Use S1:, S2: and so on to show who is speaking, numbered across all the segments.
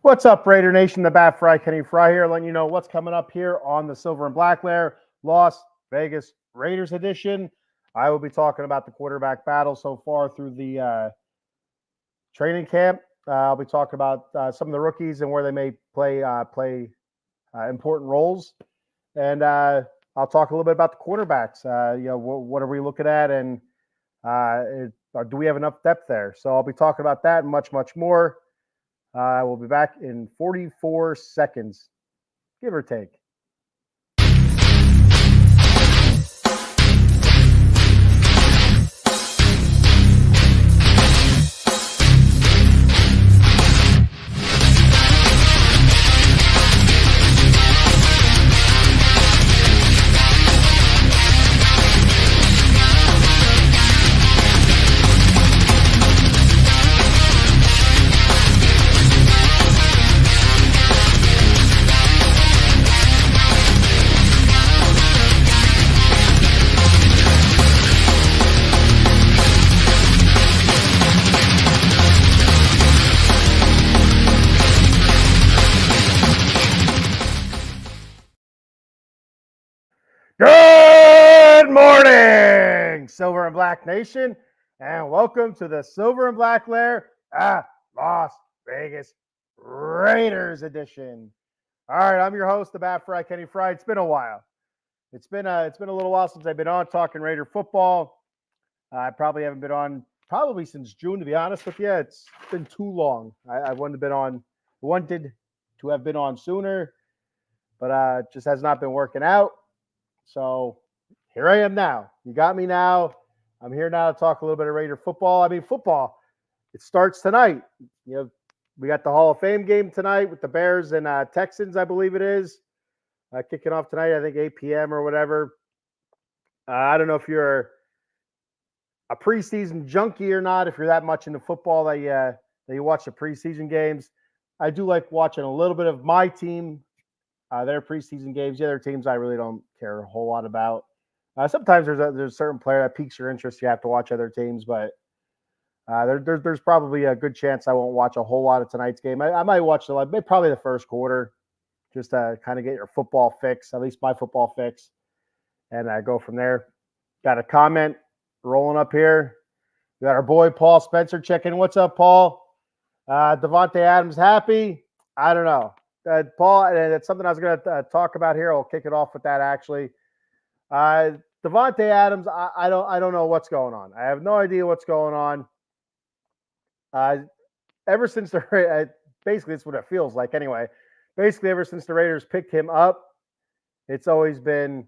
S1: What's up, Raider Nation? The Bat Fry, Kenny Fry here, letting you know what's coming up here on the Silver and Black Lair Las Vegas Raiders edition. I will be talking about the quarterback battle so far through the training camp. I'll be talking about some of the rookies and where they may play important roles, and I'll talk a little bit about the quarterbacks. What are we looking at, and do we have enough depth there? So I'll be talking about that and much, much more. We'll be back in 44 seconds, give or take. Good morning, Silver and Black Nation, and welcome to the Silver and Black Lair Las Vegas Raiders edition. All right, I'm your host, the Bat Fry, Kenny Fry. It's been a while. It's been a little while since I've been on talking Raider football. I probably haven't been on since June, to be honest with you. It's been too long. I wanted to have been on sooner, but it just has not been working out. So here I am now. You got me now. I'm here now to talk a little bit of Raider football. I mean, football, it starts tonight. We got the Hall of Fame game tonight with the Bears and Texans, I believe it is. Kicking off tonight, I think 8 p.m. or whatever. I don't know if you're a preseason junkie or not, if you're that much into football that you watch the preseason games. I do like watching a little bit of my team, their preseason games. The other teams I really don't care a whole lot about. Sometimes there's a certain player that piques your interest. You have to watch other teams, but there's probably a good chance I won't watch a whole lot of tonight's game. I might watch probably the first quarter, just to kind of get your football fix, at least my football fix, and go from there. Got a comment rolling up here. We got our boy Paul Spencer checking. What's up, Paul? Devontae Adams happy? I don't know. Paul, that's something I was going to talk about here. I'll kick it off with that, actually. Devontae Adams, I don't know what's going on. I have no idea what's going on. Ever since basically it's what it feels like anyway. Basically, ever since the Raiders picked him up, it's always been,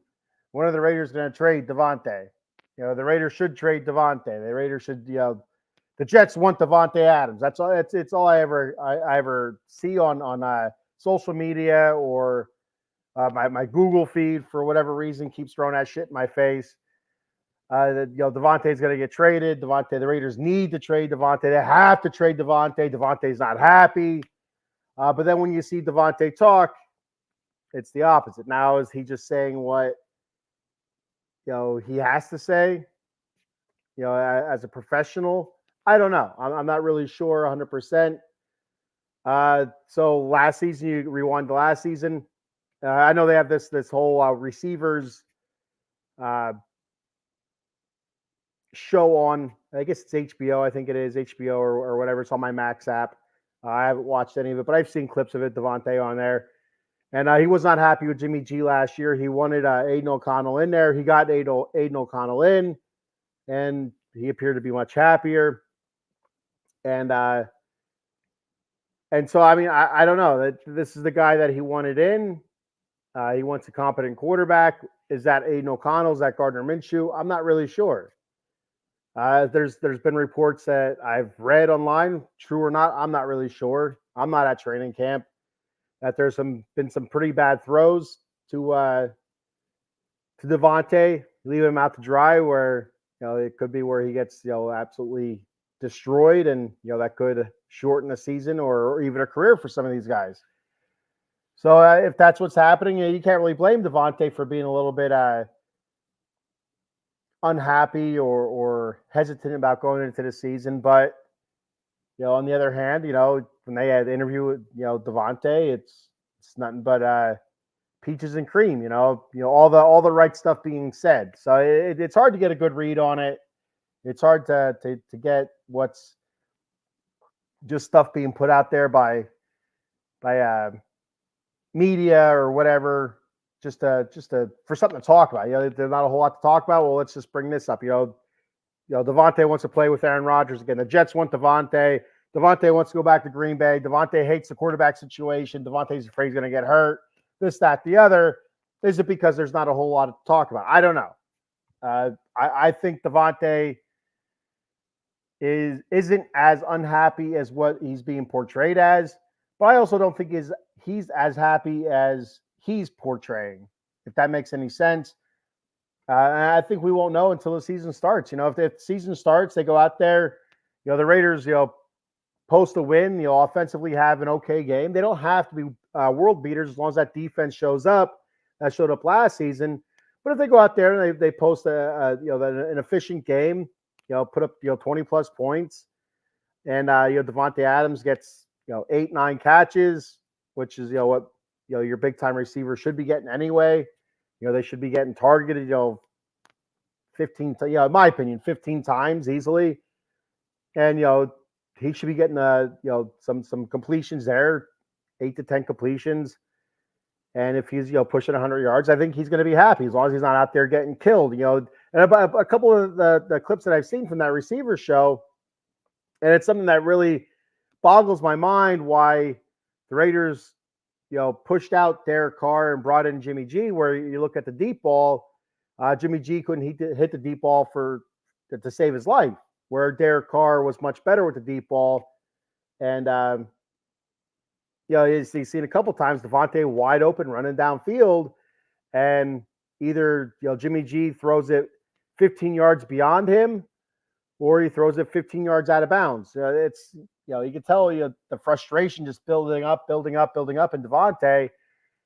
S1: when are the Raiders going to trade Devontae? The Raiders should trade Devontae. The Raiders should, the Jets want Devontae Adams. That's all. It's all I ever see on social media or my Google feed, for whatever reason, keeps throwing that shit in my face. Devontae's going to get traded. The Raiders need to trade Devontae. They have to trade Devontae. Devontae's not happy. But then when you see Devontae talk, it's the opposite. Now, is he just saying what he has to say? As a professional, I don't know. I'm not really sure 100%. So last season, you rewind to last season. I know they have this whole receivers show on, I guess it's HBO. I think it is HBO or whatever. It's on my Max app. I haven't watched any of it, but I've seen clips of it. Devontae on there. And he was not happy with Jimmy G last year. He wanted Aiden O'Connell in there. He got Aiden O'Connell in, and he appeared to be much happier. And so, I mean, I don't know. This is the guy that he wanted in. He wants a competent quarterback. Is that Aiden O'Connell? Is that Gardner Minshew? I'm not really sure. There's been reports that I've read online, true or not, I'm not really sure. I'm not at training camp. That there's been some pretty bad throws to Devontae, leave him out to dry, where it could be where he gets absolutely destroyed, and that could shorten a season or even a career for some of these guys. So if that's what's happening, you can't really blame Devontae for being a little bit unhappy or hesitant about going into the season. But on the other hand, when they had the interview with Devontae, it's nothing but peaches and cream. All the right stuff being said. So it's hard to get a good read on it. It's hard to get what's just stuff being put out there by media or whatever, just for something to talk about. There's not a whole lot to talk about. Well, let's just bring this up. Devontae wants to play with Aaron Rodgers again. The Jets want Devontae. Devontae wants to go back to Green Bay. Devontae hates the quarterback situation. Devontae's afraid he's going to get hurt. This, that, the other. Is it because there's not a whole lot to talk about? I don't know. I think Devontae isn't as unhappy as what he's being portrayed as, but I also don't think he's as happy as he's portraying, if that makes any sense. I think we won't know until the season starts. If the season starts, they go out there, the Raiders, post a win, offensively have an okay game. They don't have to be world beaters as long as that defense shows up. That showed up last season. But if they go out there and they post an efficient game, put up 20 plus points, and Devontae Adams gets 8-9 catches, which is what your big time receiver should be getting anyway. They should be getting targeted 15 in my opinion 15 times easily, and he should be getting some completions there, 8 to 10 completions. And if he's pushing 100 yards, I think he's going to be happy as long as he's not out there getting killed. And about a couple of the clips that I've seen from that receiver show, and it's something that really boggles my mind why the Raiders pushed out Derek Carr and brought in Jimmy G. Where you look at the deep ball, Jimmy G couldn't hit the deep ball to save his life. Where Derek Carr was much better with the deep ball, and he's seen a couple times Devontae wide open running downfield, and either Jimmy G throws it 15 yards beyond him, or he throws it 15 yards out of bounds. It's you can tell the frustration just building up in Devontae.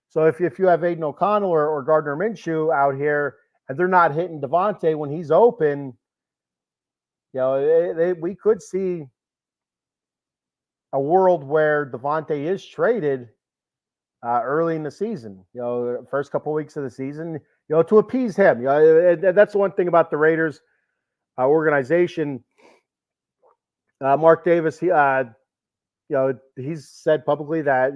S1: So if you have Aiden O'Connell or Gardner Minshew out here and they're not hitting Devontae when he's open, we could see a world where Devontae is traded early in the season. First couple of weeks of the season, to appease him. That's the one thing about the Raiders organization. Mark Davis, he's said publicly that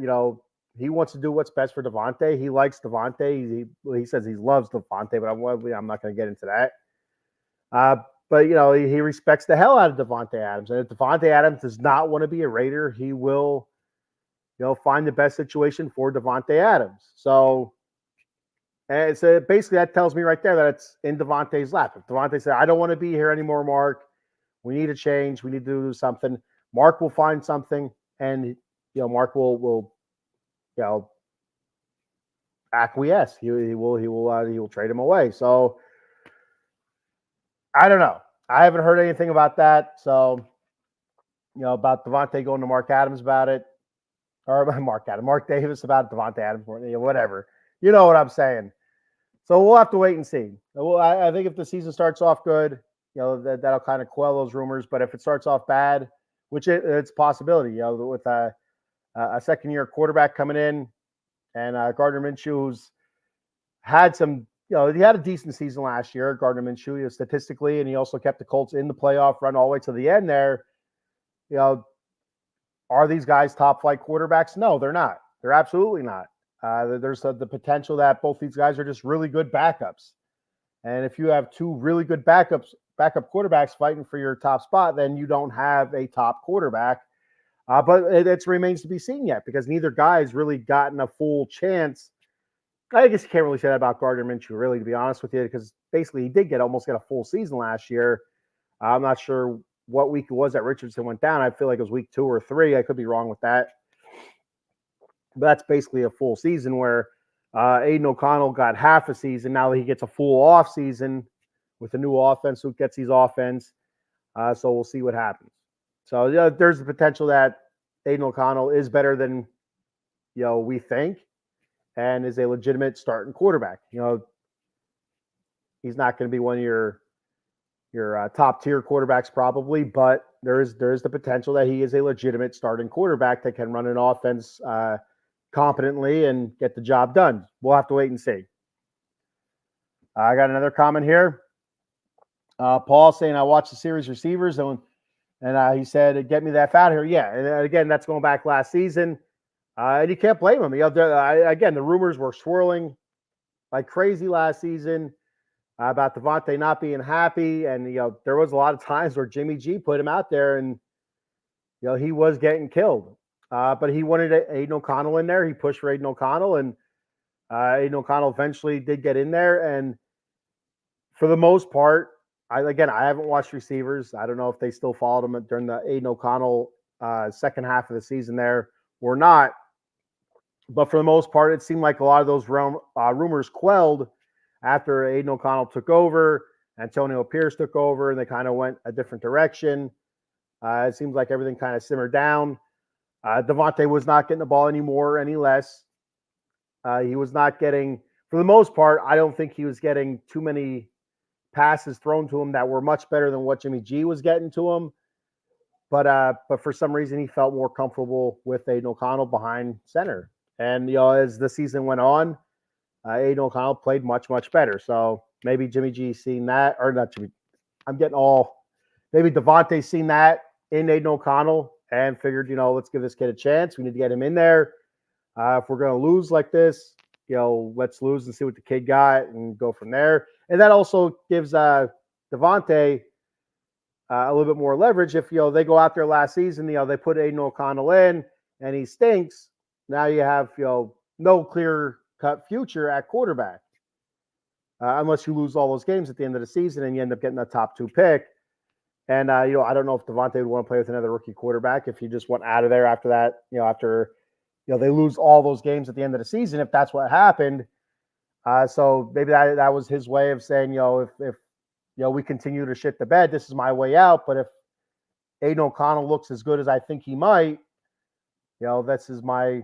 S1: he wants to do what's best for Devontae. He likes Devontae. He says he loves Devontae, but I'm not going to get into that. But he respects the hell out of Devontae Adams, and if Devontae Adams does not want to be a Raider, he will, find the best situation for Devontae Adams. So basically that tells me right there that it's in Devontae's lap. If Devontae said, "I don't want to be here anymore, Mark. We need a change. We need to do something," Mark will find something, and Mark will acquiesce. He will trade him away. So I don't know. I haven't heard anything about that. So, about Devontae going to Mark Adams about it, or Mark Davis about Devontae Adams, whatever. You know what I'm saying. So we'll have to wait and see. I think if the season starts off good, that'll kind of quell those rumors. But if it starts off bad, which it's a possibility, with a second-year quarterback coming in, and Gardner Minshew, who's had some. He had a decent season last year, Gardner Minshew, statistically, and he also kept the Colts in the playoff run all the way to the end there. Are these guys top-flight quarterbacks? No, they're not. They're absolutely not. There's the potential that both these guys are just really good backups. And if you have two really good backup quarterbacks fighting for your top spot, then you don't have a top quarterback. But it remains to be seen yet because neither guy's really gotten a full chance. I guess you can't really say that about Gardner Minshew, really, to be honest with you, because basically he did almost get a full season last year. I'm not sure what week it was that Richardson went down. I feel like it was week 2 or 3. I could be wrong with that. But that's basically a full season where Aiden O'Connell got half a season. Now he gets a full off season with a new offense. Who gets his offense? So we'll see what happens. So there's the potential that Aiden O'Connell is better than we think, and is a legitimate starting quarterback. He's not going to be one of your top tier quarterbacks probably, but there is the potential that he is a legitimate starting quarterback that can run an offense competently and get the job done. We'll have to wait and see. I got another comment here. Paul saying, I watched the series receivers and he said, get me that out here. Yeah. And again, that's going back last season. And you can't blame him. Again, the rumors were swirling like crazy last season about Devontae not being happy. And, there was a lot of times where Jimmy G put him out there and, he was getting killed. But he wanted Aiden O'Connell in there. He pushed for Aiden O'Connell, and Aiden O'Connell eventually did get in there. And for the most part, I haven't watched receivers. I don't know if they still followed him during the Aiden O'Connell second half of the season there or not. But for the most part, it seemed like a lot of those rumors quelled after Aiden O'Connell took over, Antonio Pierce took over, and they kind of went a different direction. It seems like everything kind of simmered down. Devontae was not getting the ball anymore, any less. He was not getting, for the most part, I don't think he was getting too many passes thrown to him that were much better than what Jimmy G was getting to him. But for some reason, he felt more comfortable with Aiden O'Connell behind center. And, as the season went on, Aiden O'Connell played much, much better. So maybe Jimmy G seen that, or not Jimmy. Maybe Devontae seen that in Aiden O'Connell and figured, let's give this kid a chance. We need to get him in there. If we're going to lose like this, let's lose and see what the kid got and go from there. And that also gives Devontae a little bit more leverage. If, they go out there last season, they put Aiden O'Connell in and he stinks. Now you have, no clear-cut future at quarterback. Unless you lose all those games at the end of the season and you end up getting a top 2 pick. And, I don't know if Devontae would want to play with another rookie quarterback if he just went out of there after that, after, they lose all those games at the end of the season, if that's what happened. So maybe that was his way of saying, if we continue to shit the bed, this is my way out. But if Aiden O'Connell looks as good as I think he might, this is my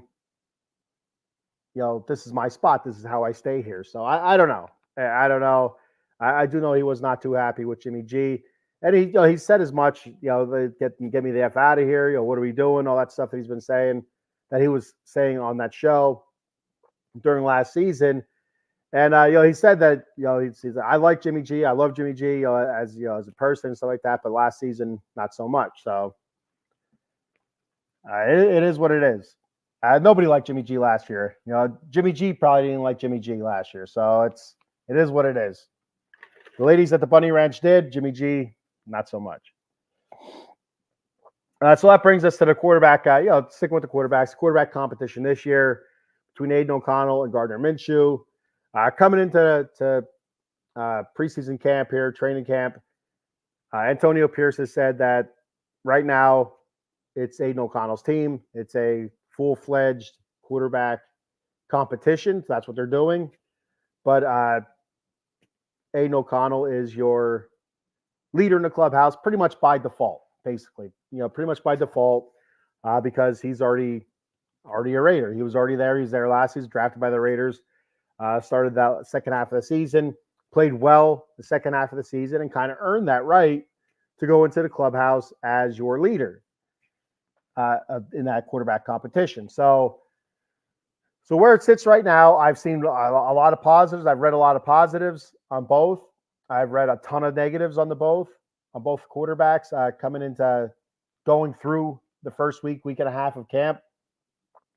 S1: spot. This is how I stay here. So I don't know. I don't know. I do know he was not too happy with Jimmy G. And he said as much, get me the F out of here. What are we doing? All that stuff that he's been saying, that he was saying on that show during last season. And, he said that, he's I like Jimmy G. I love Jimmy G, as a person and stuff like that. But last season, not so much. So it is what it is. Nobody liked Jimmy G last year. Jimmy G probably didn't like Jimmy G last year. So it is what it is. The ladies at the Bunny Ranch did. Jimmy G, not so much. So that brings us to the quarterback. Sticking with the quarterbacks, quarterback competition this year between Aiden O'Connell and Gardner Minshew. Coming into preseason camp here, training camp, Antonio Pierce has said that right now it's Aiden O'Connell's team. It's a full-fledged quarterback competition. So that's what they're doing. But Aiden O'Connell is your leader in the clubhouse pretty much by default, basically. Pretty much by default because he's already a Raider. He was already there. He's there last season, drafted by the Raiders. Started that second half of the season, played well the second half of the season, and kind of earned that right to go into the clubhouse as your leader in that quarterback competition. So where it sits right now, I've seen a lot of positives. I've read a lot of positives on both. I've read a ton of negatives on both quarterbacks coming into going through the first week and a half of camp.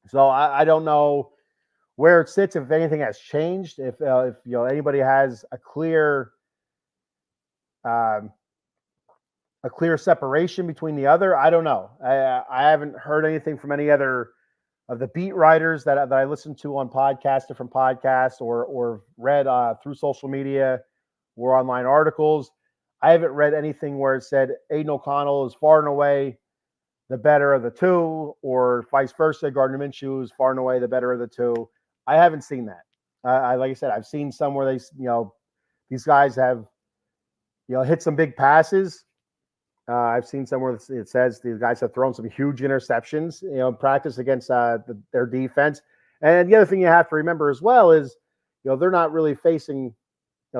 S1: So I don't know where it sits, if anything has changed, if anybody has a clear separation between the other. I don't know. I haven't heard anything from any other of the beat writers that I listen to on podcasts, different podcasts, or read through social media or online articles. I haven't read anything where it said Aiden O'Connell is far and away the better of the two, or vice versa, Gardner Minshew is far and away the better of the two. I haven't seen that. Like I said, I've seen some where these guys have, hit some big passes. I've seen somewhere it says these guys have thrown some huge interceptions, in practice against their defense. And the other thing you have to remember as well is, they're not really facing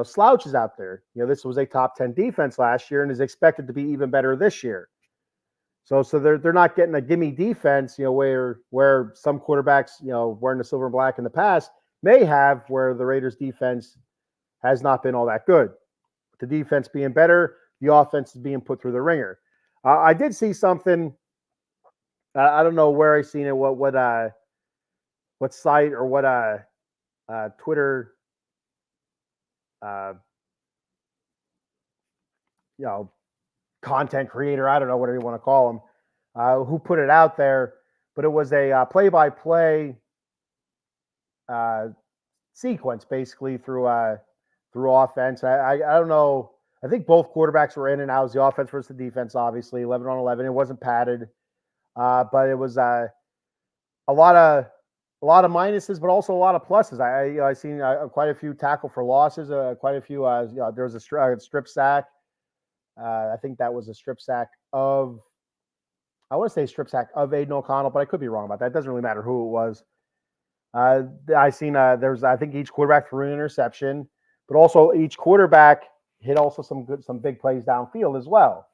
S1: slouches out there. This was a top 10 defense last year and is expected to be even better this year. So they're not getting a gimme defense, where some quarterbacks, wearing the silver and black in the past may have, where the Raiders defense has not been all that good. The defense being better, the offense is being put through the ringer. I did see something. I don't know where I seen it. What site or what Twitter content creator, I don't know, whatever you want to call them, who put it out there, but it was a play-by-play sequence, basically, through offense. I don't know. I think both quarterbacks were in and out. It was the offense versus the defense, obviously, 11 on 11. It wasn't padded, but it was a lot of minuses, but also a lot of pluses. I seen quite a few tackle for losses, quite a few. There was a strip sack. I think that was a strip sack of, I want to say strip sack of Aiden O'Connell, but I could be wrong about that. It doesn't really matter who it was. I seen I think each quarterback threw an interception, but also each quarterback hit also some big plays downfield as well.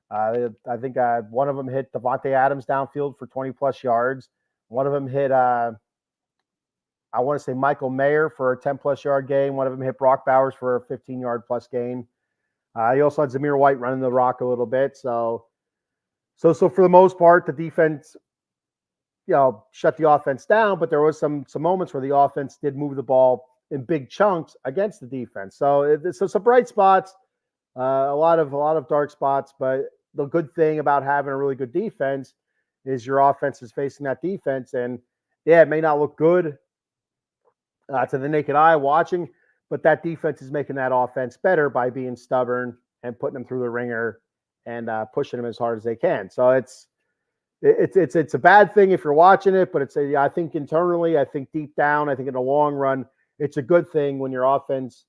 S1: I think one of them hit Devontae Adams downfield for 20 plus yards. One of them hit I want to say Michael Mayer for a 10 plus yard gain. One of them hit Brock Bowers for a 15-yard plus gain. He also had Zamir White running the rock a little bit. So for the most part, the defense, shut the offense down, but there was some moments where the offense did move the ball in big chunks against the defense. So some bright spots, a lot of dark spots, but the good thing about having a really good defense is your offense is facing that defense. And yeah, it may not look good to the naked eye watching, but that defense is making that offense better by being stubborn and putting them through the ringer and pushing them as hard as they can. So it's a bad thing if you're watching it, but I think internally, I think deep down, I think in the long run, it's a good thing when your offense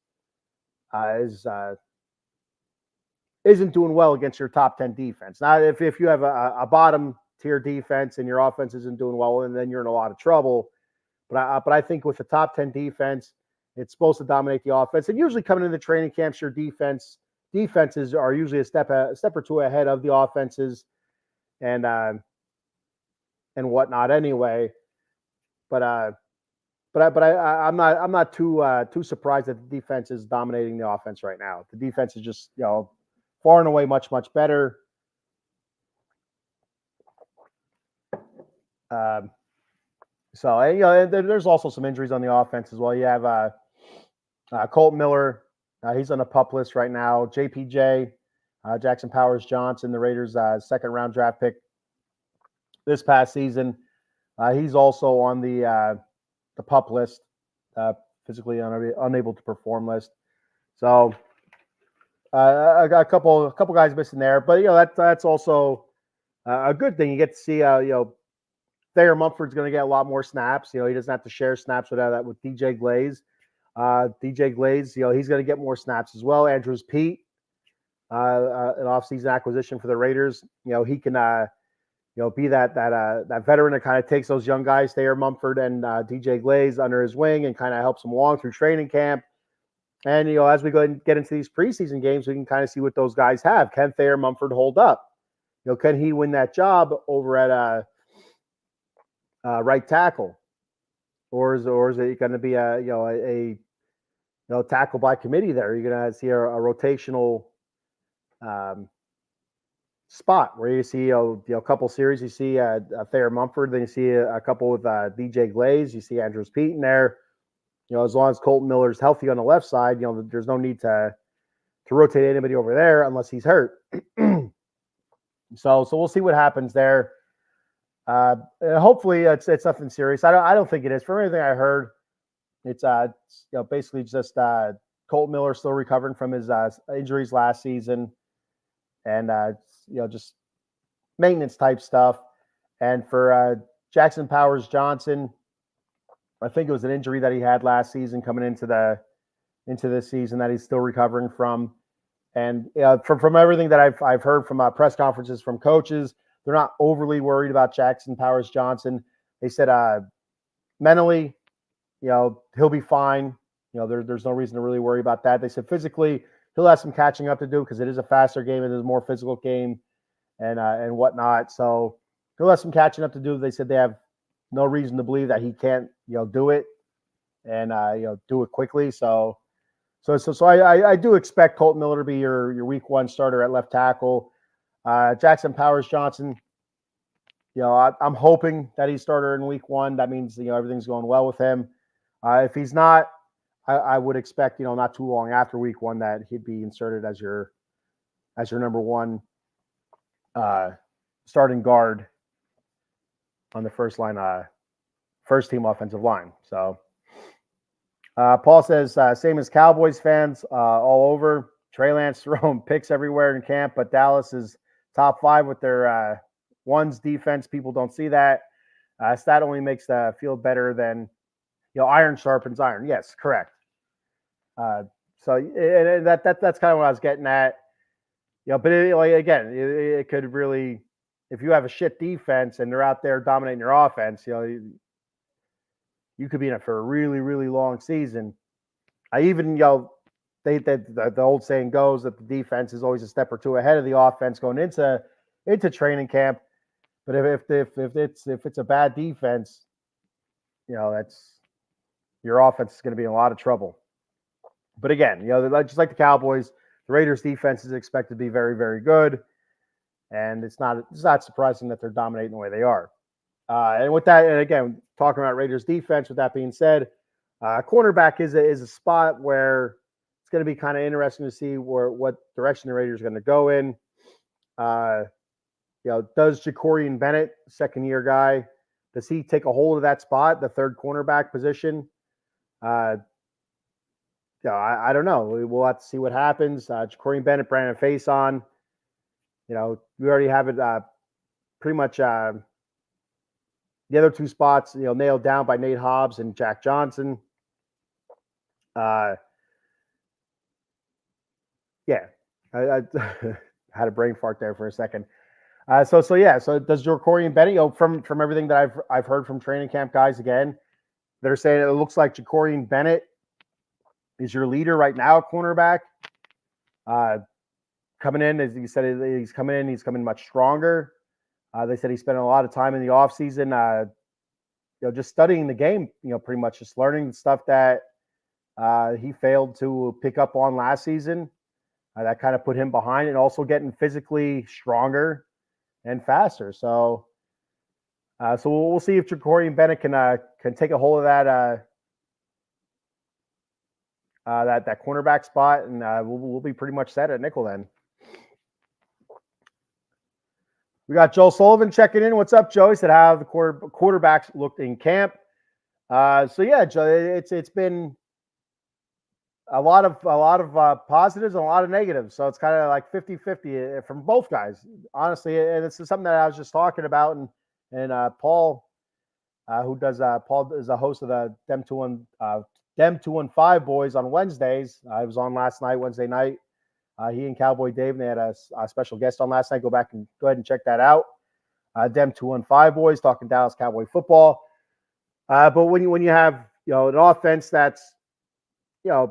S1: isn't doing well against your top 10 defense. Now, if you have a bottom tier defense and your offense isn't doing well, and then you're in a lot of trouble. But I think with the top 10 defense, it's supposed to dominate the offense. And usually coming into training camps, your defenses are usually a step or two ahead of the offenses and whatnot anyway. But I'm not too surprised that the defense is dominating the offense right now. The defense is just far and away much better. So there's also some injuries on the offense as well. You have Colton Miller, he's on the PUP list right now. JPJ, Jackson Powers Johnson, the Raiders' second round draft pick this past season. He's also on the PUP list, physically unable to perform list. So a couple guys missing there, but that's also a good thing. You get to see Thayer Mumford's going to get a lot more snaps. He doesn't have to share snaps with DJ Glaze. DJ Glaze, he's going to get more snaps as well. Andrews Pete, an offseason acquisition for the Raiders. He can be that veteran that kind of takes those young guys, Thayer Mumford and DJ Glaze, under his wing and kind of helps them along through training camp. And as we go and get into these preseason games, we can kind of see what those guys have. Can Thayer Mumford hold up? Can he win that job over at right tackle, or is it going to be a tackle by committee there? You're going to see a rotational spot where you see a couple series. You see Thayer Mumford, then you see a couple with DJ Glaze. You see Andrews Pete in there. As long as Colton Miller's healthy on the left side, there's no need to rotate anybody over there unless he's hurt. So we'll see what happens there. Hopefully it's nothing serious. I don't think it is. From everything I heard, it's basically just Colton Miller still recovering from his injuries last season, and just maintenance type stuff. And for Jackson Powers Johnson, I think it was an injury that he had last season coming into this season that he's still recovering from. And from everything that I've heard from press conferences from coaches, they're not overly worried about Jackson Powers Johnson. They said mentally, he'll be fine. there's no reason to really worry about that. They said physically he'll have some catching up to do because it is a faster game, it is a more physical game, and whatnot. So he'll have some catching up to do. They said they have no reason to believe that he can't do it and do it quickly. So I do expect Colton Miller to be your week one starter at left tackle. Jackson Powers Johnson, I'm hoping that he's starter in week one. That means everything's going well with him. If he's not, I would expect not too long after week one that he'd be inserted as your number one starting guard on the first team offensive line. So Paul says same as Cowboys fans all over. Trey Lance throwing picks everywhere in camp, but Dallas is top 5 with their ones defense. People don't see that. Stat only makes the field better than iron sharpens iron. Yes, correct. So and that's kind of what I was getting at. But it could really, if you have a shit defense and they're out there dominating your offense, you could be in it for a really, really long season. I even, the old saying goes that the defense is always a step or two ahead of the offense going into training camp. But if it's a bad defense, that's your offense is going to be in a lot of trouble. But again, just like the Cowboys, the Raiders defense is expected to be very, very good. And it's not surprising that they're dominating the way they are. And with that, and again, talking about Raiders defense, with that being said, cornerback is a spot where it's going to be kind of interesting to see what direction the Raiders are going to go in. Does Jacorian Bennett, second-year guy, does he take a hold of that spot, the third cornerback position? I don't know. We'll have to see what happens. Jacorian Bennett, Brandon Faison. We already have it pretty much the other two spots, nailed down by Nate Hobbs and Jack Johnson. I had a brain fart there for a second. So does Jacorian Bennett, from everything that I've heard from training camp guys, again, they're saying it looks like Jacorian Bennett is your leader right now at cornerback. Coming in, as you said, he's coming much stronger. They said he spent a lot of time in the offseason, just studying the game, pretty much just learning the stuff that he failed to pick up on last season. That kind of put him behind, and also getting physically stronger and faster. So we'll see if Jacorian Bennett can take a hold of that that cornerback spot, and we'll be pretty much set at nickel then. We got Joe Sullivan checking in. What's up, Joe? He said how the quarterbacks looked in camp. Joe, it's been a lot of positives and a lot of negatives. So it's kind of like 50-50 from both guys, honestly. And it's something that I was just talking about. And Paul, Paul is a host of the Dem 215 boys on Wednesdays. I was on last night, Wednesday night. He and Cowboy Dave, and they had a special guest on last night. Go ahead and check that out. Dem 215 boys talking Dallas Cowboy football. But when you have an offense that's a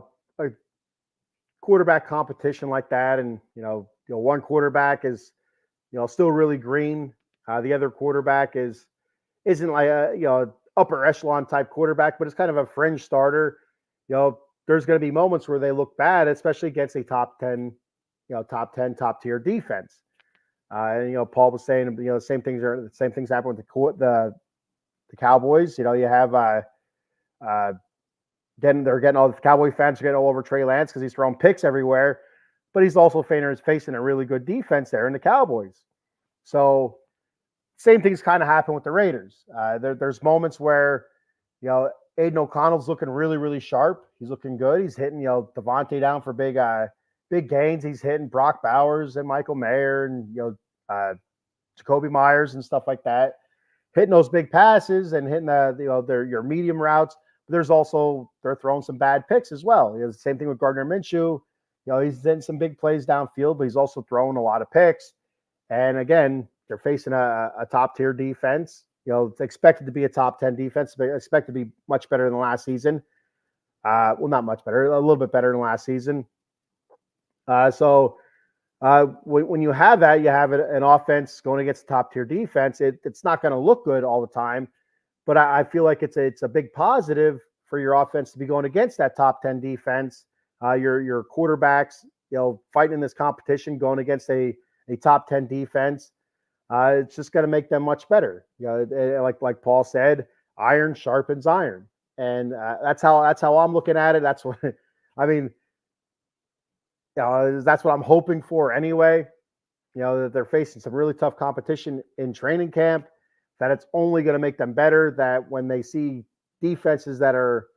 S1: quarterback competition like that, and one quarterback is still really green. The other quarterback isn't like a upper echelon type quarterback, but it's kind of a fringe starter. There's going to be moments where they look bad, especially against a top 10, top tier defense. And Paul was saying, the same things happen with the Cowboys. You have they're getting all the Cowboy fans are getting all over Trey Lance because he's throwing picks everywhere, but he's also facing a really good defense there in the Cowboys. So same things kind of happen with the Raiders. There's moments where Aiden O'Connell's looking really, really sharp. He's looking good. He's hitting, Devontae down for big gains. He's hitting Brock Bowers and Michael Mayer and, Jacoby Myers and stuff like that, hitting those big passes and hitting your medium routes. But there's also, they're throwing some bad picks as well. The same thing with Gardner Minshew. He's hitting some big plays downfield, but he's also throwing a lot of picks. And again, they're facing a top tier defense. It's expected to be a top 10 defense, but expected to be much better than last season. Well, not much better, a little bit better than last season. When you have that, you have an offense going against top tier defense. It's not going to look good all the time, but I feel like it's a big positive for your offense to be going against that top 10 defense. Your quarterbacks, fighting in this competition, going against a top 10 defense. It's just going to make them much better. Like Paul said, iron sharpens iron, and that's how I'm looking at it. That's what I mean. That's what I'm hoping for anyway. That they're facing some really tough competition in training camp, that it's only going to make them better, that when they see defenses that are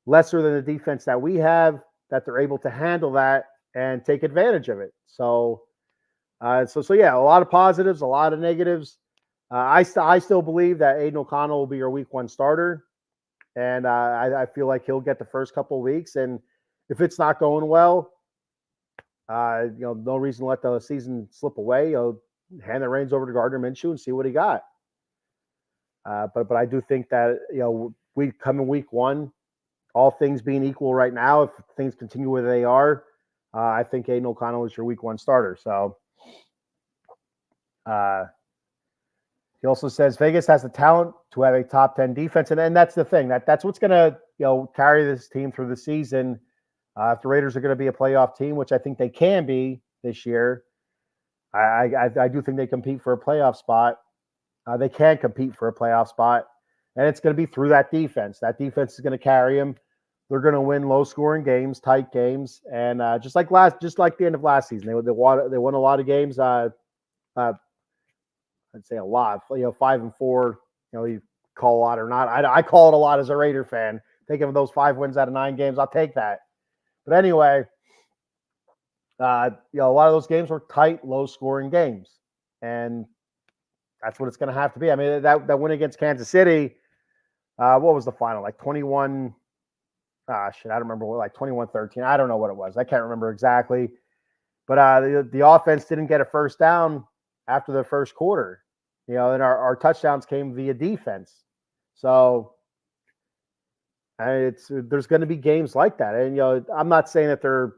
S1: lesser than the defense that we have, that they're able to handle that and take advantage of it. So yeah, a lot of positives, a lot of negatives. I still believe that Aiden O'Connell will be your week 1 starter, and I feel like he'll get the first couple of weeks. And if it's not going well, no reason to let the season slip away. Hand the reins over to Gardner Minshew and see what he got. But I do think that we come in week 1, all things being equal right now, if things continue where they are, I think Aiden O'Connell is your week 1 starter. So he also says Vegas has the talent to have a top 10 defense, and that's the thing. That's what's going to carry this team through the season. If the Raiders are going to be a playoff team, which I think they can be this year, I do think they compete for a playoff spot. They can compete for a playoff spot, and it's going to be through that defense. That defense is going to carry them. They're going to win low-scoring games, tight games, and just like the end of last season, they won a lot of games. I'd say a lot. 5-4. You call a lot or not. I call it a lot as a Raider fan. Taking those 5 wins out of 9 games, I'll take that. But anyway, a lot of those games were tight, low-scoring games, and that's what it's going to have to be. I mean, that win against Kansas City, what was the final? Like 21. I don't remember. Like 21-13. I don't know what it was. I can't remember exactly. But the offense didn't get a first down after the first quarter. And our touchdowns came via defense. So there's going to be games like that. And I'm not saying that they're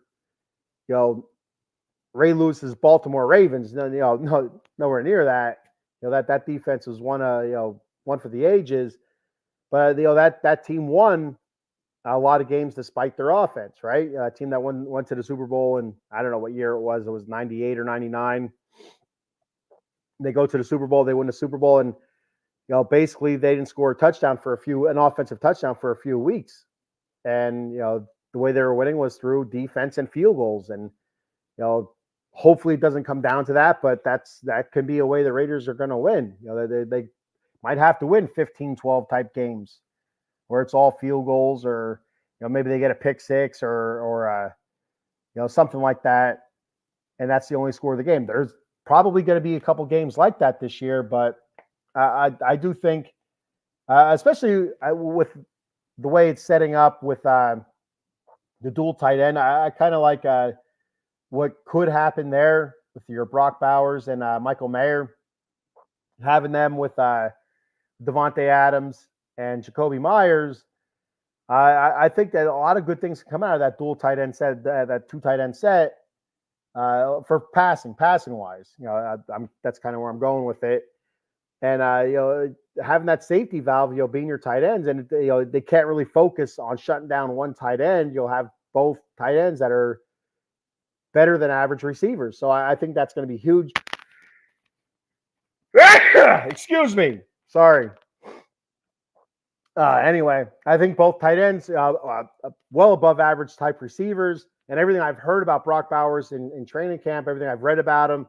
S1: Ray Lewis's Baltimore Ravens. No, nowhere near that. That defense was one for the ages. But that team won a lot of games despite their offense, right? A team that went to the Super Bowl, and I don't know what year it was. It was 98 or 99. They go to the Super Bowl. They win the Super Bowl, and basically they didn't score an offensive touchdown for a few weeks. And the way they were winning was through defense and field goals. And hopefully it doesn't come down to that, but that could be a way the Raiders are going to win. They might have to win 15-12 type games where it's all field goals, or maybe they get a pick six or something like that, and that's the only score of the game. There's probably going to be a couple games like that this year, but I do think, especially with the way it's setting up with the dual tight end, I kind of like what could happen there with your Brock Bowers and Michael Mayer, having them with Devontae Adams and Jacoby Myers. I think that a lot of good things come out of that dual tight end set, that 2 tight end set, for passing wise. That's kind of where I'm going with it. And having that safety valve, being your tight ends, and they can't really focus on shutting down one tight end. You'll have both tight ends that are better than average receivers. So I think that's going to be huge. Excuse me. Sorry. Anyway, I think both tight ends, well above average type receivers, and everything I've heard about Brock Bowers in training camp, everything I've read about him,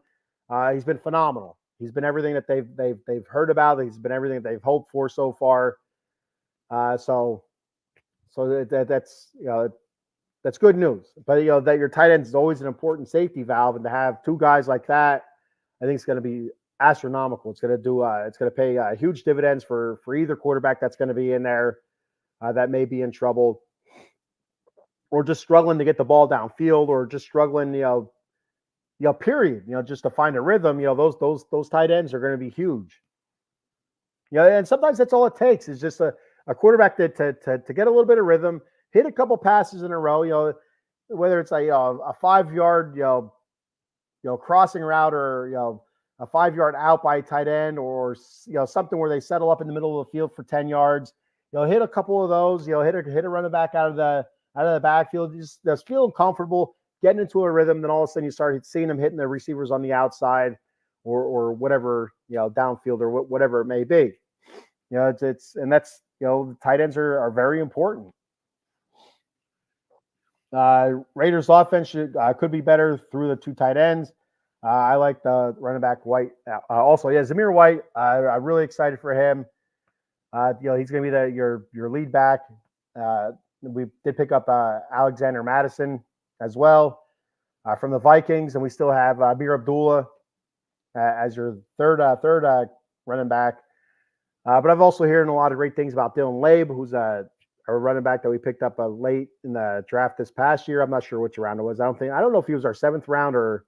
S1: he's been phenomenal. He's been everything that they've heard about. He's been everything that they've hoped for so far. So that's good news. But that your tight end is always an important safety valve, and to have 2 guys like that, I think it's going to be astronomical. It's going to pay huge dividends for either quarterback that's going to be in there that may be in trouble, or just struggling to get the ball downfield, or just struggling, period, just to find a rhythm. Those tight ends are going to be huge. And sometimes that's all it takes, is just a quarterback to get a little bit of rhythm, hit a couple passes in a row. Whether it's a 5 yard crossing route, or a 5 yard out by a tight end, or something where they settle up in the middle of the field for 10 yards. Hit a couple of those. Hit a running back out of the backfield. Just feeling comfortable, getting into a rhythm. Then all of a sudden you start seeing them hitting the receivers on the outside, or whatever, downfield, or whatever it may be. It's and that's the tight ends are very important. Raiders offense could be better through the two tight ends. I like the running back White. Also, Zamir White. I'm really excited for him. He's going to be your lead back. We did pick up Alexander Madison as well from the Vikings, and we still have Amir Abdullah as your third running back. But I've also heard a lot of great things about Dylan Laib, who's a running back that we picked up late in the draft this past year. I'm not sure which round it was. I don't know if he was our 7th round or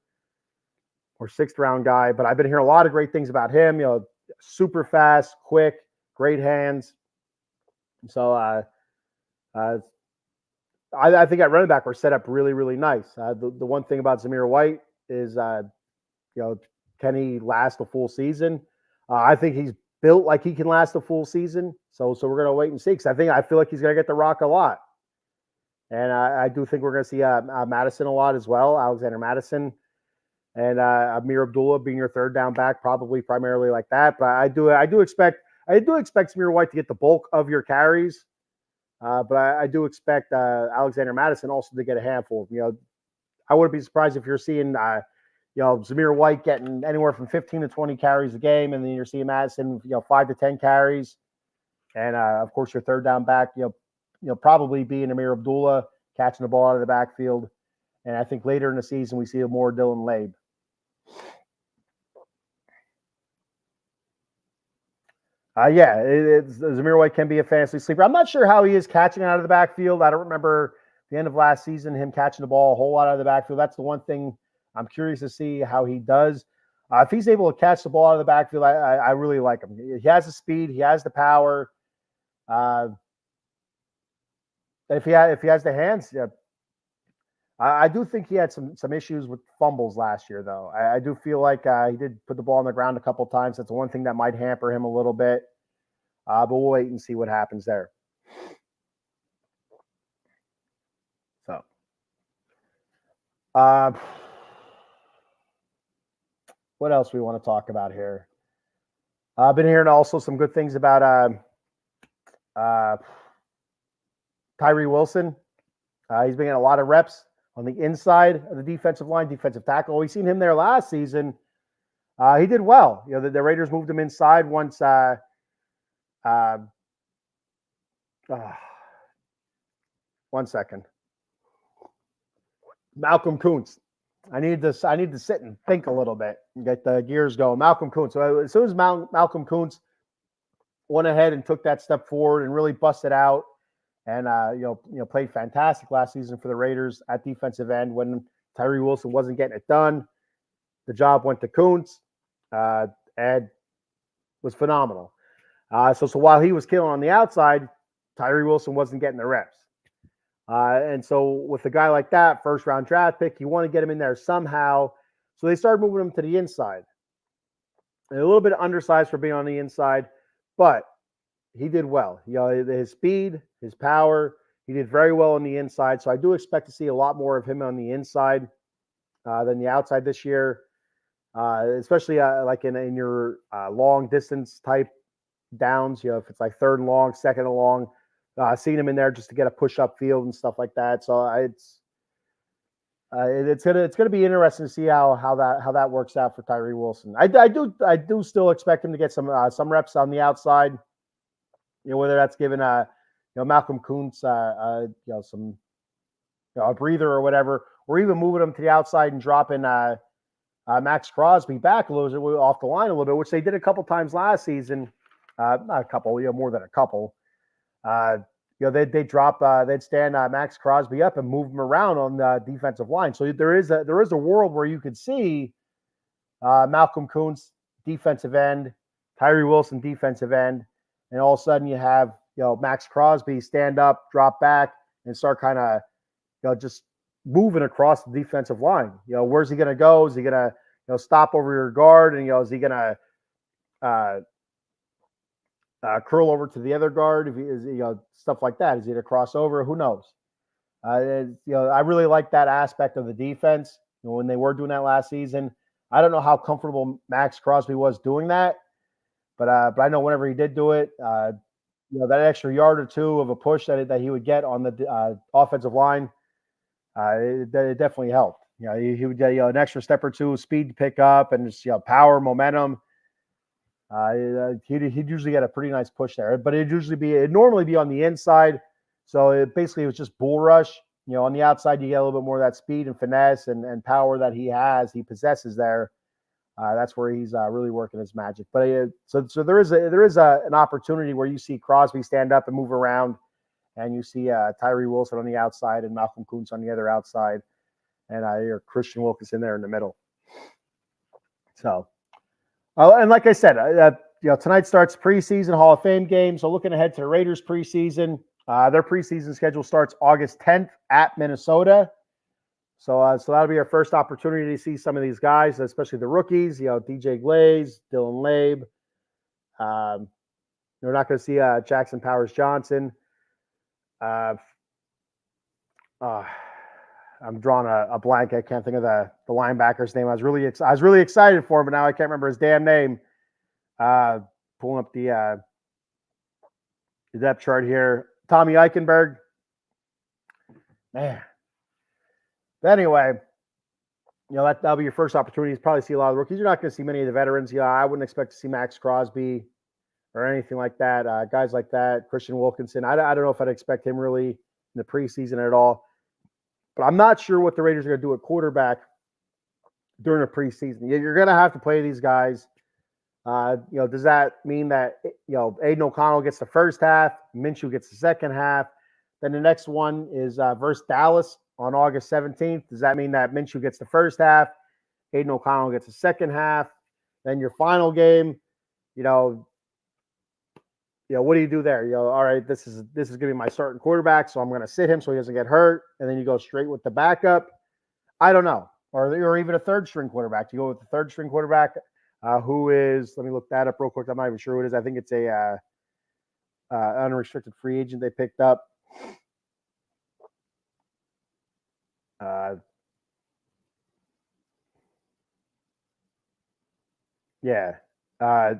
S1: 6th round guy, but I've been hearing a lot of great things about him. Super fast, quick, great hands. So I think at running back we're set up really, really nice. The one thing about Zamir White is, can he last a full season? I think he's built like he can last a full season. So we're going to wait and see, because I feel like he's going to get the rock a lot. And I do think we're going to see Madison a lot as well, Alexander Madison. And Amir Abdullah being your third down back, probably primarily like that. But I do expect Zamir White to get the bulk of your carries. But I do expect Alexander Madison also to get a handful. I wouldn't be surprised if you're seeing Zamir White getting anywhere from 15 to 20 carries a game, and then you're seeing Madison 5 to 10 carries. And of course, your third down back, probably being Amir Abdullah catching the ball out of the backfield. And I think later in the season we see a more Dylan Laib. Zamir White can be a fantasy sleeper. I'm not sure how he is catching out of the backfield. I don't remember the end of last season him catching the ball a whole lot out of the backfield. That's the one thing I'm curious to see how he does. If he's able to catch the ball out of the backfield, I really like him. He has the speed, he has the power. If he has the hands, I do think he had some issues with fumbles last year, though. I do feel like he did put the ball on the ground a couple of times. That's one thing that might hamper him a little bit. But we'll wait and see what happens there. So, what else we want to talk about here? I've been hearing also some good things about Tyree Wilson. He's been getting a lot of reps on the inside of the defensive line, defensive tackle. We've seen him there last season. He did well. The Raiders moved him inside once. One second. Malcolm Kuntz. I need to sit and think a little bit and get the gears going. Malcolm Kuntz. So as soon as Malcolm Kuntz went ahead and took that step forward and really busted out, and played fantastic last season for the Raiders at defensive end when Tyree Wilson wasn't getting it done. The job went to Kuntz. Ed was phenomenal. So while he was killing on the outside, Tyree Wilson wasn't getting the reps. And so with a guy like that, first round draft pick, you want to get him in there somehow. So they started moving him to the inside. And a little bit undersized for being on the inside, but he did well. His speed, his power, he did very well on the inside. So I do expect to see a lot more of him on the inside than the outside this year, especially like in your long distance type downs. If it's like third and long, second and long, seeing him in there just to get a push up field and stuff like that. So it's gonna be interesting to see how that works out for Tyree Wilson. I do still expect him to get some reps on the outside. Whether that's given Malcolm Kuntz some a breather or whatever, or even moving him to the outside and dropping Max Crosby back a little bit off the line a little bit, which they did a couple times last season. Not a couple, more than a couple. They'd stand Max Crosby up and move him around on the defensive line. So there is a world where you could see Malcolm Kuntz defensive end, Tyree Wilson defensive end, and all of a sudden you have Max Crosby stand up, drop back, and start kind of just moving across the defensive line. Where's he going to go? Is he going to stop over your guard, and is he going to uh, curl over to the other guard? If he is, stuff like that. Is he going to cross over? Who knows? I really like that aspect of the defense. When they were doing that last season, I don't know how comfortable Max Crosby was doing that, but I know whenever he did do it, that extra yard or two of a push that he would get on the offensive line, it definitely helped. He would get an extra step or two, speed to pick up, and just power, momentum. He'd usually get a pretty nice push there, but it'd normally be on the inside. So it was just bull rush. On the outside, you get a little bit more of that speed and finesse and power that he possesses there. That's where he's really working his magic. But so there is an opportunity where you see Crosby stand up and move around, and you see Tyree Wilson on the outside and Malcolm Kuntz on the other outside, and you're Christian Wilkinson there in the middle. So, and like I said, tonight starts preseason Hall of Fame game. So looking ahead to the Raiders preseason, their preseason schedule starts August 10th at Minnesota. So that'll be our first opportunity to see some of these guys, especially the rookies. DJ Glaze, Dylan Labe. We're not going to see Jackson Powers Johnson. I'm drawing a blank. I can't think of the linebacker's name. I was really excited for him, but now I can't remember his damn name. Pulling up the depth chart here. Tommy Eichenberg. Man. But anyway, that'll be your first opportunity to probably see a lot of the rookies. You're not going to see many of the veterans. I wouldn't expect to see Max Crosby or anything like that. Guys like that, Christian Wilkinson. I don't know if I'd expect him really in the preseason at all. But I'm not sure what the Raiders are going to do at quarterback during the preseason. You're going to have to play these guys. Does that mean that Aiden O'Connell gets the first half, Minshew gets the second half? Then the next one is versus Dallas on August 17th. Does that mean that Minshew gets the first half, Aiden O'Connell gets the second half? Then your final game, what do you do there? All right, this is going to be my starting quarterback, so I'm going to sit him so he doesn't get hurt, and then you go straight with the backup. I don't know, or even a third string quarterback. You go with the third string quarterback, who is? Let me look that up real quick. I'm not even sure who it is. I think it's a unrestricted free agent they picked up.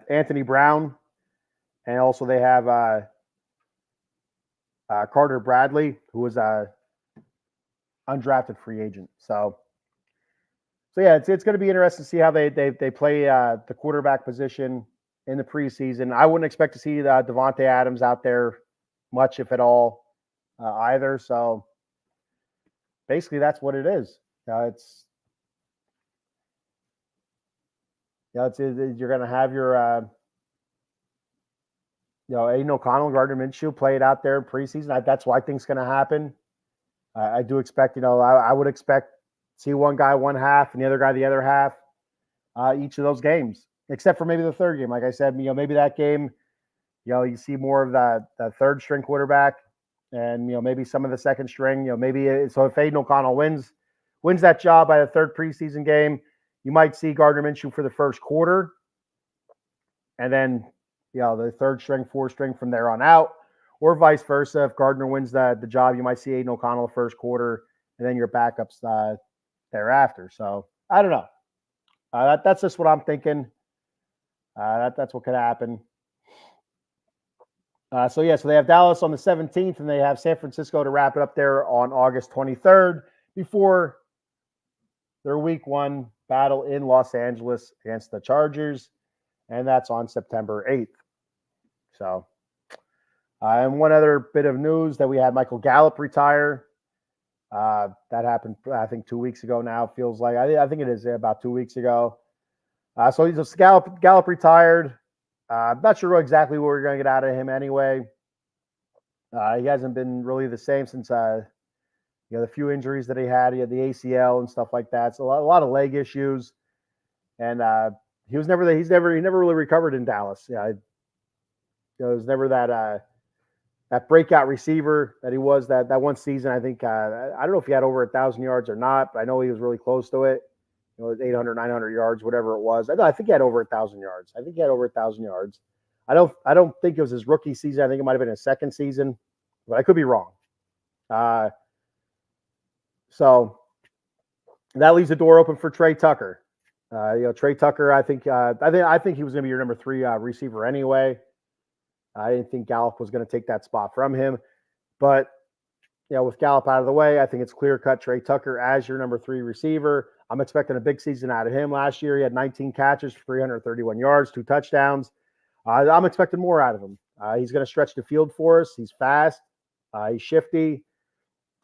S1: Anthony Brown, and also they have Carter Bradley, who was a undrafted free agent. So yeah, it's going to be interesting to see how they play the quarterback position in the preseason. I wouldn't expect to see Devontae Adams out there much, if at all, either. So basically, that's what it is. You're going to have your Aiden O'Connell, Gardner Minshew play it out there in preseason. That's why I think it's going to happen. I do expect, I would expect to see one guy one half and the other guy the other half each of those games, except for maybe the third game. Like I said, maybe that game, you see more of the third string quarterback and, maybe some of the second string, so if Aiden O'Connell wins that job by the third preseason game, you might see Gardner Minshew for the first quarter, and then, the third string, fourth string from there on out, or vice versa. If Gardner wins the job, you might see Aiden O'Connell the first quarter, and then your backups thereafter. So I don't know. That's just what I'm thinking. That's what could happen. So they have Dallas on the 17th, and they have San Francisco to wrap it up there on August 23rd before their Week 1 battle in Los Angeles against the Chargers, and that's on September 8th. So, and one other bit of news that we had Michael Gallup retire. That happened, I think, 2 weeks ago now. Feels like I think it is about 2 weeks ago. So he's just Gallup retired. I'm not sure exactly what we're going to get out of him anyway. He hasn't been really the same since the few injuries that he had. He had the ACL and stuff like that. So a lot of leg issues, and he never really recovered in Dallas. Yeah, it was never that that breakout receiver that he was that one season. I think I don't know if he had over 1,000 yards or not, but I know he was really close to it. 800, 900 yards, whatever it was. I think he had over 1,000 yards. I think he had over 1,000 yards. I don't think it was his rookie season. I think it might have been his second season, but I could be wrong. So that leaves the door open for Trey Tucker. Trey Tucker. I think he was going to be your number 3 receiver anyway. I didn't think Gallup was going to take that spot from him, but with Gallup out of the way, I think it's clear-cut Trey Tucker as your number 3 receiver. I'm expecting a big season out of him. Last year, he had 19 catches for 331 yards, 2 touchdowns. I'm expecting more out of him. He's going to stretch the field for us. He's fast. He's shifty.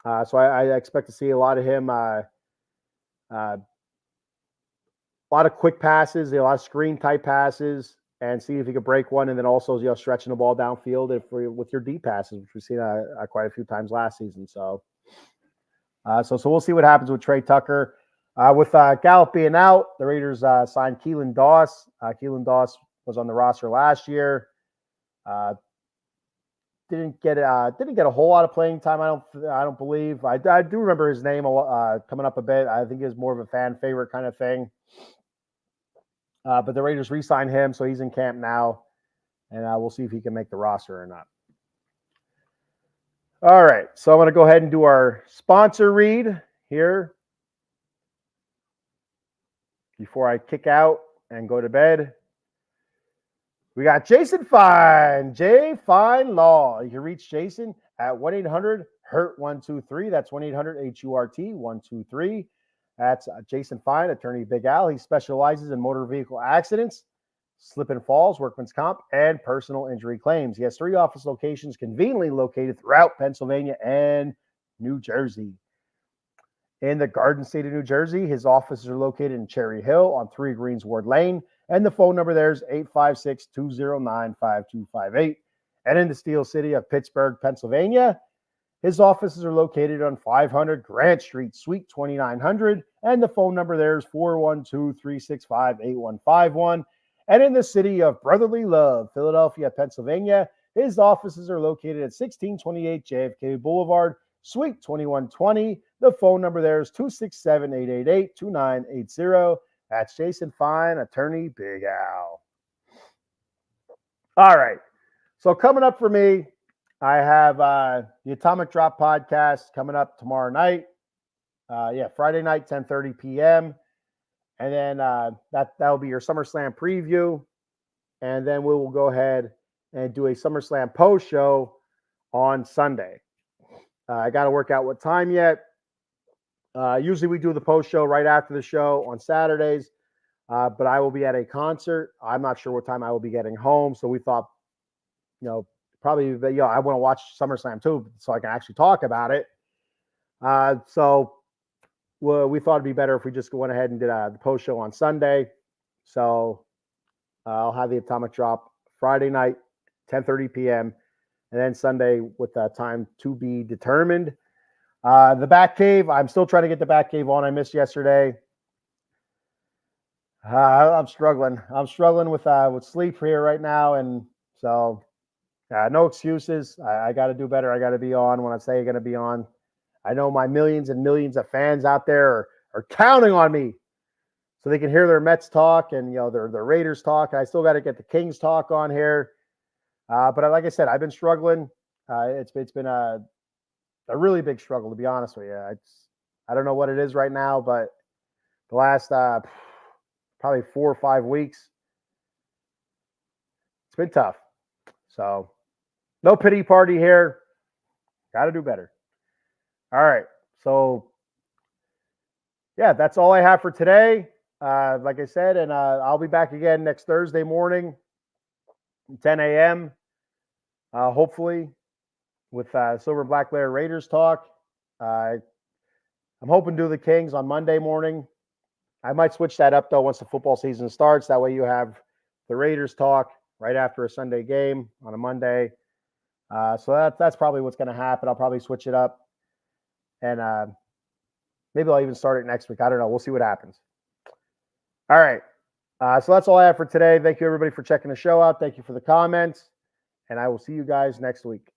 S1: So I expect to see a lot of him. A lot of quick passes, a lot of screen-type passes, and see if he could break one, and then also stretching the ball downfield with your deep passes, which we've seen quite a few times last season. So we'll see what happens with Trey Tucker. With Gallup being out, the Raiders signed Keelan Doss. Keelan Doss was on the roster last year. Didn't get a whole lot of playing time. I don't believe. I do remember his name coming up a bit. I think it's more of a fan favorite kind of thing. But the Raiders re-signed him, so he's in camp now, and we'll see if he can make the roster or not. All right, so I'm going to go ahead and do our sponsor read here before I kick out and go to bed. We got Jason Fine, J Fine Law. You can reach Jason at 1-800-HURT-123. That's 1-800-HURT-123. That's Jason Fine, attorney Big Al. He specializes in motor vehicle accidents, slip and falls, workman's comp, and personal injury claims. He has 3 office locations conveniently located throughout Pennsylvania and New Jersey. In the Garden State of New Jersey, his offices are located in Cherry Hill on 3 Greensward Lane, and the phone number there is 856-209-5258. And in the Steel City of Pittsburgh, Pennsylvania, his offices are located on 500 Grant Street, Suite 2900, and the phone number there is 412-365-8151. And in the city of Brotherly Love, Philadelphia, Pennsylvania, his offices are located at 1628 JFK Boulevard, Suite 2120. The phone number there is 267-888-2980. That's Jason Fine, attorney Big Al. All right. So coming up for me, I have the Atomic Drop podcast coming up tomorrow night. Friday night, 10:30 p.m. And then that'll be your SummerSlam preview. And then we will go ahead and do a SummerSlam post show on Sunday. I got to work out what time yet. Usually we do the post show right after the show on Saturdays, but I will be at a concert. I'm not sure what time I will be getting home. So we thought, probably, I want to watch SummerSlam too, so I can actually talk about it. So we thought it'd be better if we just went ahead and did the post show on Sunday. So I'll have the Atomic Drop Friday night, 10:30 p.m., and then Sunday with time to be determined. The Batcave, I'm still trying to get the Batcave on. I missed yesterday. I'm struggling. I'm struggling with sleep here right now, and so no excuses. I got to do better. I got to be on when I say I'm going to be on. I know my millions and millions of fans out there are counting on me so they can hear their Mets talk and their Raiders talk. I still got to get the Kings talk on here. But like I said, I've been struggling. It's been a really big struggle, to be honest with you. I don't know what it is right now, but the last probably 4 or 5 weeks, it's been tough. So no pity party here. Got to do better. All right. So yeah, that's all I have for today. Like I said, and I'll be back again next Thursday morning, 10 a.m. Hopefully with Silver and Black Lair Raiders talk. I'm hoping to do the Kings on Monday morning. I might switch that up though once the football season starts. That way you have the Raiders talk right after a Sunday game on a Monday. So that's probably what's going to happen. I'll probably switch it up, and maybe I'll even start it next week. I don't know. We'll see what happens. All right. So that's all I have for today. Thank you everybody for checking the show out. Thank you for the comments, and I will see you guys next week.